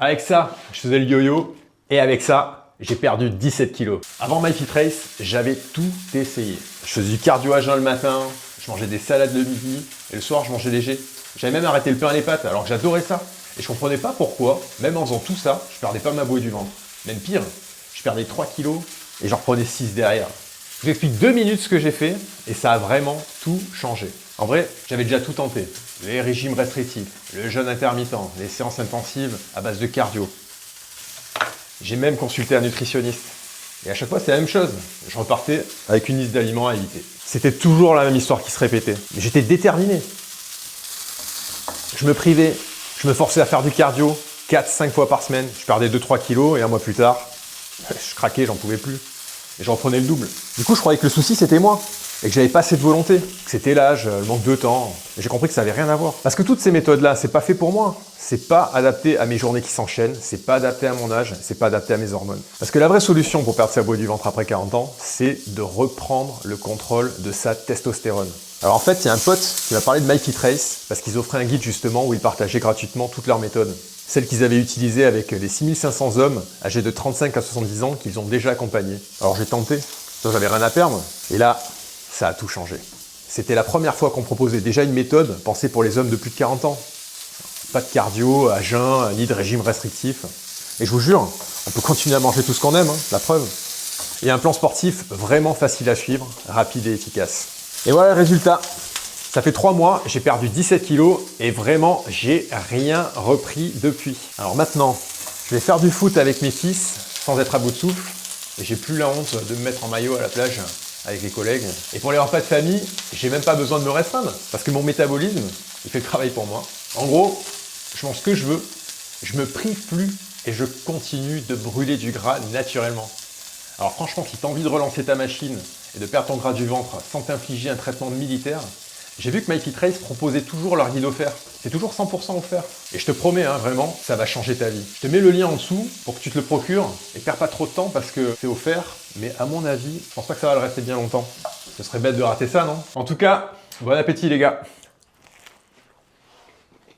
Avec ça, je faisais le yo-yo et avec ça, j'ai perdu 17 kilos. Avant MyFitRace, j'avais tout essayé. Je faisais du cardio à jeun le matin, je mangeais des salades le midi et le soir, je mangeais léger. J'avais même arrêté le pain et les pâtes alors que j'adorais ça. Et je comprenais pas pourquoi, même en faisant tout ça, je perdais pas ma bouée du ventre. Même pire, je perdais 3 kilos et j'en reprenais 6 derrière. Je vous explique 2 minutes ce que j'ai fait et ça a vraiment tout changé. En vrai, j'avais déjà tout tenté. Les régimes restrictifs, le jeûne intermittent, les séances intensives à base de cardio. J'ai même consulté un nutritionniste. Et à chaque fois, c'est la même chose. Je repartais avec une liste d'aliments à éviter. C'était toujours la même histoire qui se répétait. Mais j'étais déterminé. Je me privais, je me forçais à faire du cardio 4-5 fois par semaine. Je perdais 2-3 kilos et un mois plus tard, je craquais, j'en pouvais plus. Et je reprenais le double. Du coup, je croyais que le souci, c'était moi. Et que j'avais pas assez de volonté. Que c'était l'âge, le manque de temps. Et j'ai compris que ça avait rien à voir. Parce que toutes ces méthodes-là, c'est pas fait pour moi. C'est pas adapté à mes journées qui s'enchaînent. C'est pas adapté à mon âge. C'est pas adapté à mes hormones. Parce que la vraie solution pour perdre sa bouée du ventre après 40 ans, c'est de reprendre le contrôle de sa testostérone. Alors en fait, il y a un pote qui m'a parlé de MyFitRace parce qu'ils offraient un guide justement où ils partageaient gratuitement toutes leurs méthodes. Celles qu'ils avaient utilisées avec les 6500 hommes âgés de 35 à 70 ans qu'ils ont déjà accompagnés. Alors j'ai tenté, j'avais rien à perdre, et là, ça a tout changé. C'était la première fois qu'on proposait déjà une méthode pensée pour les hommes de plus de 40 ans. Pas de cardio, à jeun, ni de régime restrictif. Et je vous jure, on peut continuer à manger tout ce qu'on aime, la preuve. Et un plan sportif vraiment facile à suivre, rapide et efficace. Et voilà le résultat. Ça fait 3 mois, j'ai perdu 17 kilos et vraiment, j'ai rien repris depuis. Alors maintenant, je vais faire du foot avec mes fils sans être à bout de souffle. Et j'ai plus la honte de me mettre en maillot à la plage avec les collègues. Et pour les repas de famille, j'ai même pas besoin de me restreindre parce que mon métabolisme, il fait le travail pour moi. En gros, je mange ce que je veux, je me prive plus et je continue de brûler du gras naturellement. Alors franchement, si tu as envie de relancer ta machine et de perdre ton gras du ventre sans t'infliger un traitement militaire, j'ai vu que MyFitRace proposait toujours leur guide offert. C'est toujours 100% offert. Et je te promets, vraiment, ça va changer ta vie. Je te mets le lien en dessous pour que tu te le procures et perds pas trop de temps parce que c'est offert. Mais à mon avis, je pense pas que ça va le rester bien longtemps. Ce serait bête de rater ça, non? En tout cas, bon appétit les gars.